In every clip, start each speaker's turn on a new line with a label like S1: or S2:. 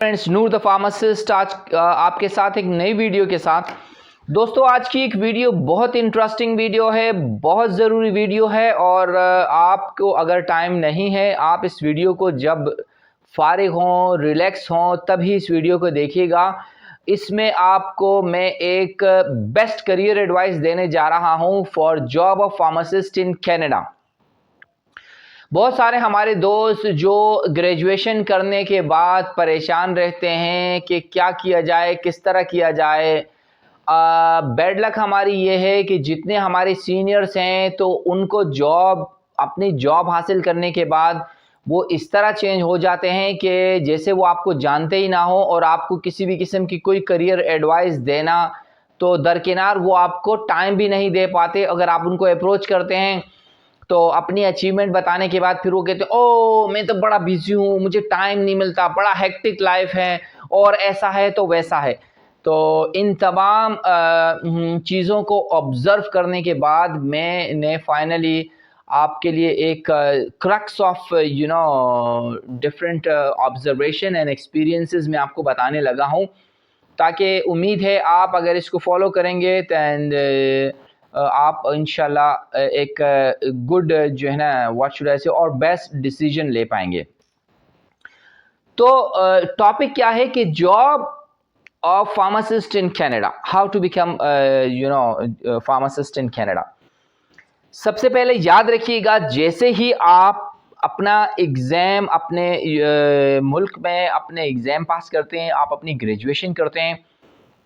S1: Friends, Noor the pharmacist आज आपके साथ एक नई वीडियो के साथ। दोस्तों, आज की एक वीडियो बहुत इंटरेस्टिंग वीडियो है, बहुत ज़रूरी वीडियो है और आपको अगर टाइम नहीं है, आप इस वीडियो को जब फारिग हों, रिलैक्स हों, तभी इस वीडियो को देखिएगा। इसमें आपको मैं एक बेस्ट करियर एडवाइस देने जा रहा हूं for job of pharmacist in Canada. बहुत सारे हमारे दोस्त जो ग्रेजुएशन करने के बाद परेशान रहते हैं कि क्या किया जाए, किस तरह किया जाए। बैड लक हमारी ये है कि जितने हमारे सीनियर्स हैं तो उनको अपनी जॉब हासिल करने के बाद वो इस तरह चेंज हो जाते हैं कि जैसे वो आपको जानते ही ना हो और आपको किसी भी किस्म की कोई करियर एडवाइस देना तो दरकिनार वो आपको टाइम भी नहीं दे पाते। अगर आप उनको अप्रोच करते हैं तो अपनी अचीवमेंट बताने के बाद फिर वो कहते हैं, ओ मैं तो बड़ा बिजी हूँ, मुझे टाइम नहीं मिलता, बड़ा हेक्टिक लाइफ है और ऐसा है तो वैसा है। तो इन तमाम चीज़ों को ऑब्ज़र्व करने के बाद मैंने फाइनली आपके लिए एक crux of different observation and experiences मैं आपको बताने लगा हूँ, ताकि उम्मीद है आप अगर इसको फॉलो करेंगे एंड आप इंशाल्लाह एक गुड जो है ना व्हाट शुड आई से और बेस्ट डिसीजन ले पाएंगे। तो टॉपिक क्या है कि job of pharmacist in Canada, how to become pharmacist in Canada. सबसे पहले याद रखिएगा, जैसे ही आप अपना एग्ज़ाम अपने मुल्क में अपने एग्ज़ाम पास करते हैं, आप अपनी ग्रेजुएशन करते हैं,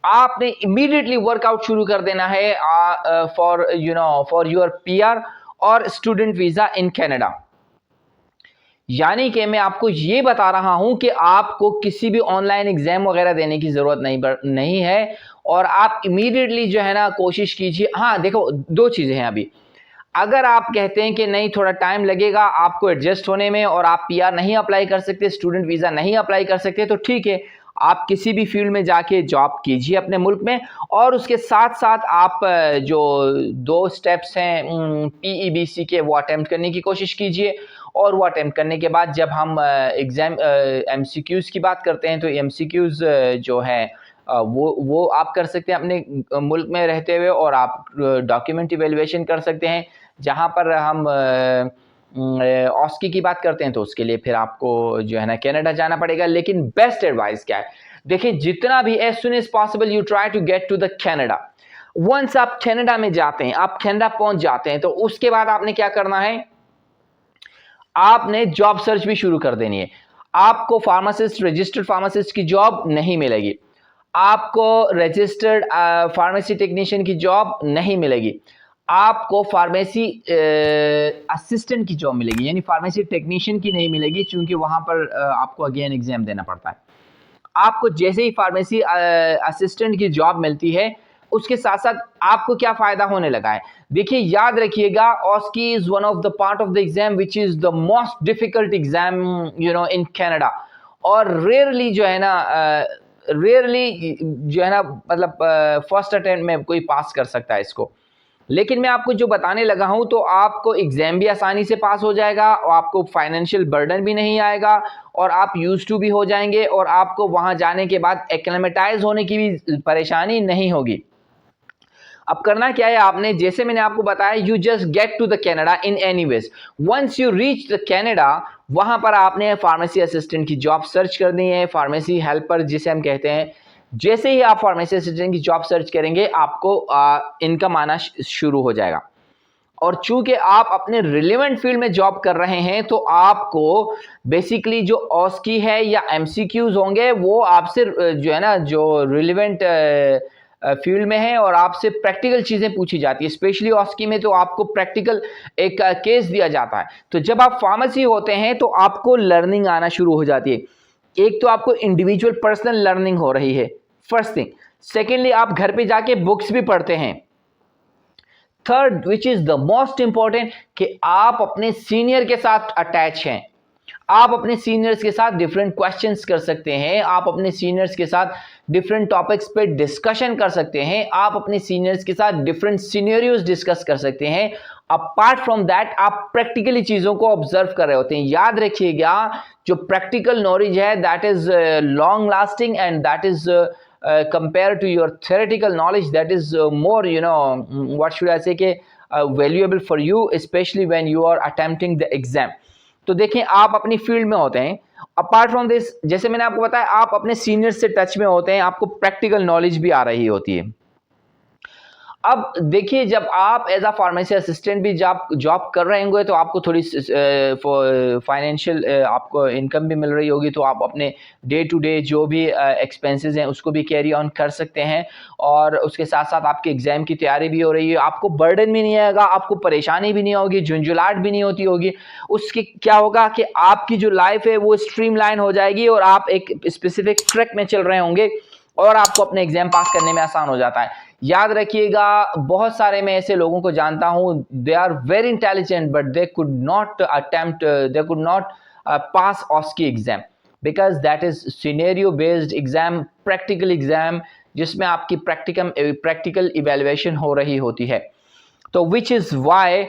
S1: आपने इमीडिएटली वर्कआउट शुरू कर देना है फॉर योर पीआर और स्टूडेंट वीज़ा इन कनाडा। यानी कि मैं आपको ये बता रहा हूं कि आपको किसी भी ऑनलाइन एग्जाम वगैरह देने की ज़रूरत नहीं है और आप इमीडिएटली जो है ना कोशिश कीजिए। हाँ देखो, दो चीज़ें हैं अभी। अगर आप कहते हैं कि नहीं थोड़ा टाइम लगेगा आपको एडजस्ट होने में और आप पीआर नहीं अप्लाई कर सकते, स्टूडेंट वीज़ा नहीं अप्लाई कर सकते, तो ठीक है, आप किसी भी फील्ड में जाके जॉब कीजिए अपने मुल्क में और उसके साथ साथ आप जो दो स्टेप्स हैं पीईबीसी के वो अटेम्प्ट करने की कोशिश कीजिए। और वो अटेम्प्ट करने के बाद जब हम एग्ज़ाम एमसीक्यूज़ की बात करते हैं तो एमसीक्यूज़ जो है वो आप कर सकते हैं अपने मुल्क में रहते हुए और आप डॉक्यूमेंट इवेल्युएशन कर सकते हैं। जहाँ पर हम ऑस्की की बात करते हैं तो उसके लिए फिर आपको जो है ना कनाडा जाना पड़ेगा। लेकिन बेस्ट एडवाइस क्या है, देखिए, जितना भी as soon as possible you try to get to the Canada. Once आप कनाडा में जाते हैं, आप कनाडा पहुंच जाते हैं, तो उसके बाद आपने क्या करना है, आपने जॉब सर्च भी शुरू कर देनी है। आपको फार्मासिस्ट, रजिस्टर्ड फार्मासिस्ट की जॉब नहीं मिलेगी, आपको रजिस्टर्ड फार्मेसी टेक्नीशियन की जॉब नहीं मिलेगी, आपको फार्मेसी असिस्टेंट की जॉब मिलेगी, यानी फार्मेसी टेक्नीशियन की नहीं मिलेगी, क्योंकि वहां पर आपको अगेन एग्जाम देना पड़ता है। आपको जैसे ही फार्मेसी असिस्टेंट की जॉब मिलती है, उसके साथ साथ आपको क्या फायदा होने लगा है, देखिए याद रखिएगा, OSCE is one of the part of the exam which is the most difficult exam in Canada. और रेयरली जो है ना मतलब फर्स्ट अटेम्प्ट में कोई पास कर सकता है इसको। लेकिन मैं आपको जो बताने लगा हूं, तो आपको एग्जाम भी आसानी से पास हो जाएगा और आपको फाइनेंशियल बर्डन भी नहीं आएगा और आप यूज्ड टू भी हो जाएंगे और आपको वहां जाने के बाद एक्लेमेटाइज होने की भी परेशानी नहीं होगी। अब करना क्या है आपने, जैसे मैंने आपको बताया, you just get to the Canada in any ways. Once you reach the Canada, वहां पर आपने फार्मेसी असिस्टेंट की जॉब सर्च करनी है, फार्मेसी हेल्पर जिसे हम कहते हैं। जैसे ही आप फार्मेसी असिस्टेंट की जॉब सर्च करेंगे, आपको इनकम आना शुरू हो जाएगा। और चूंकि आप अपने रिलेवेंट फील्ड में जॉब कर रहे हैं, तो आपको बेसिकली जो ऑस्की है या एमसीक्यूज होंगे वो आपसे जो है ना जो रिलेवेंट फील्ड में है और आपसे प्रैक्टिकल चीज़ें पूछी जाती है। स्पेशली ऑस्की में तो आपको प्रैक्टिकल एक केस दिया जाता है। तो जब आप फार्मेसी होते हैं तो आपको लर्निंग आना शुरू हो जाती है। एक तो आपको इंडिविजुअल पर्सनल लर्निंग हो रही है, फर्स्ट थिंग। सेकेंडली, आप घर पे जाके बुक्स भी पढ़ते हैं। Third, which is the most important, कि आप अपने सीनियर के साथ अटैच हैं। आप अपने सीनियर्स के साथ डिफरेंट क्वेश्चंस कर सकते हैं, आप अपने सीनियर्स के साथ डिफरेंट टॉपिक्स पे डिस्कशन कर सकते हैं, आप अपने सीनियर्स के साथ डिफरेंट सिनेरियोज डिस्कस कर सकते हैं। अपार्ट फ्रॉम दैट आप प्रैक्टिकली चीजों को ऑब्जर्व कर रहे होते हैं। याद रखिएगा, जो प्रैक्टिकल नॉलेज है that is long lasting and that is compared to your theoretical knowledge, that is more, what should I say, कि valuable for you, especially when you are attempting the exam. तो देखें, आप अपनी field में होते हैं, apart from this, जैसे मैंने आपको बताया, आप अपने सीनियर्स से टच में होते हैं, आपको प्रैक्टिकल नॉलेज भी आ रही होती है। अब देखिए, जब आप एज अ फार्मेसी असिस्टेंट भी जॉब कर रहे होंगे तो आपको थोड़ी फाइनेंशियल आपको इनकम भी मिल रही होगी, तो आप अपने डे टू डे जो भी एक्सपेंसेस हैं उसको भी कैरी ऑन कर सकते हैं, और उसके साथ साथ आपके एग्जाम की तैयारी भी हो रही है। आपको बर्डन भी नहीं आएगा, आपको परेशानी भी नहीं होगी, झुंझुलाहट भी नहीं होती होगी। उसके क्या होगा कि आपकी जो लाइफ है वो स्ट्रीमलाइन हो जाएगी और आप एक स्पेसिफिक ट्रैक में चल रहे होंगे और आपको अपने एग्जाम पास करने में आसान हो जाता है। याद रखिएगा, बहुत सारे मैं ऐसे लोगों को जानता हूं, they are very intelligent but they could not pass OSCE exam, because that is scenario based exam, practical exam, जिसमें आपकी प्रैक्टिकल इवेल्युएशन हो रही होती है। तो विच इज वाई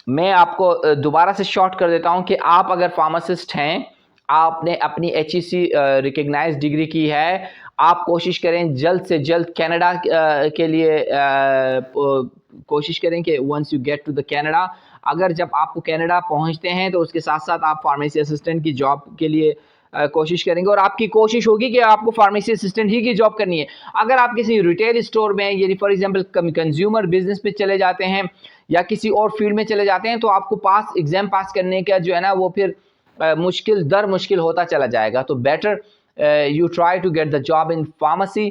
S1: मैं आपको दोबारा से शॉर्ट कर देता हूं कि आप अगर फार्मासिस्ट हैं, आपने अपनी HEC रिकग्नाइज डिग्री की है, आप कोशिश करें जल्द से जल्द कनाडा के लिए कोशिश करें कि once you get to the Canada, अगर जब आपको कनाडा पहुंचते हैं तो उसके साथ साथ आप फार्मेसी असिस्टेंट की जॉब के लिए कोशिश करेंगे, और आपकी कोशिश होगी कि आपको फार्मेसी असिस्टेंट ही की जॉब करनी है। अगर आप किसी रिटेल स्टोर में, यानी फॉर एग्जांपल कंज्यूमर बिजनेस में चले जाते हैं या किसी और फील्ड में चले जाते हैं, तो आपको एग्जाम पास करने का जो है ना वो फिर मुश्किल होता चला जाएगा। तो better you try to get the job in pharmacy,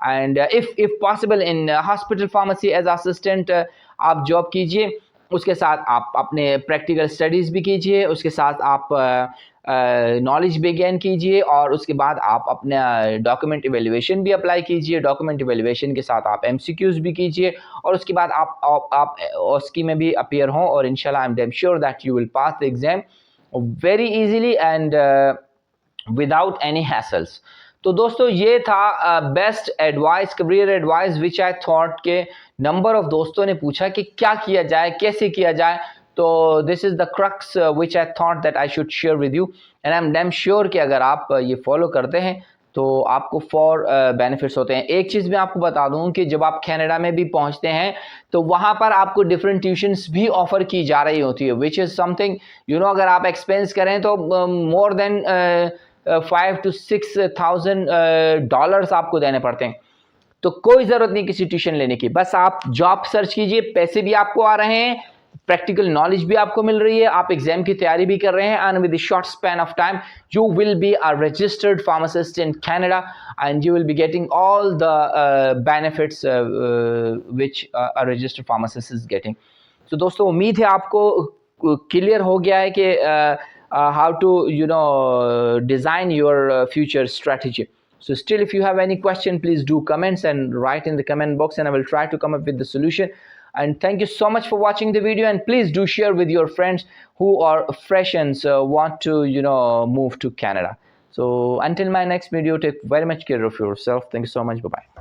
S1: and if possible in hospital pharmacy as assistant, आप जॉब कीजिए, उसके साथ आप अपने प्रैक्टिकल स्टडीज़ भी कीजिए, उसके साथ आप नॉलेज भी गेन कीजिए, और उसके बाद आप अपना डॉक्यूमेंट इवेल्युएशन भी अप्लाई कीजिए। डॉक्यूमेंट इवेल्युएशन के साथ आप MCQs भी कीजिए, और उसके बाद आप OSCE में भी अपीयर हों, और इंशाल्लाह I am damn sure that you will pass the exam very easily and without any hassles. तो दोस्तों, ये था best advice, career advice which I thought के नंबर ऑफ दोस्तों ने पूछा कि क्या किया जाए, कैसे किया जाए। तो this is the crux which I thought that I should share with you, and I am damn sure कि अगर आप ये फॉलो करते हैं तो आपको फॉर बेनिफिट्स होते हैं। एक चीज़ मैं आपको बता दूं कि जब आप कनाडा में भी पहुंचते हैं तो वहां पर आपको डिफरेंट ट्यूशन्स भी ऑफर की जा रही होती है, विच इज़ समथिंग, अगर आप एक्सपेंस करें तो मोर देन 5 to 6,000 डॉलर्स आपको देने पड़ते हैं। तो कोई ज़रूरत नहीं किसी ट्यूशन लेने की, बस आप जॉब सर्च कीजिए, पैसे भी आपको आ रहे हैं, प्रैक्टिकल नॉलेज भी आपको मिल रही है, आप एग्जाम की तैयारी भी कर रहे हैं, and with short span of time you will be a registered pharmacist in Canada, and you will be getting all the benefits which a registered pharmacist is getting. तो दोस्तों, उम्मीद है आपको क्लियर हो गया है कि how to design your future strategy. So still, if you have any question, please do comments and write in the comment box, and I will try to come up with the solution. And thank you so much for watching the video, and please do share with your friends who are fresh and want to move to Canada. So until my next video, take very much care of yourself. Thank you so much. Bye bye.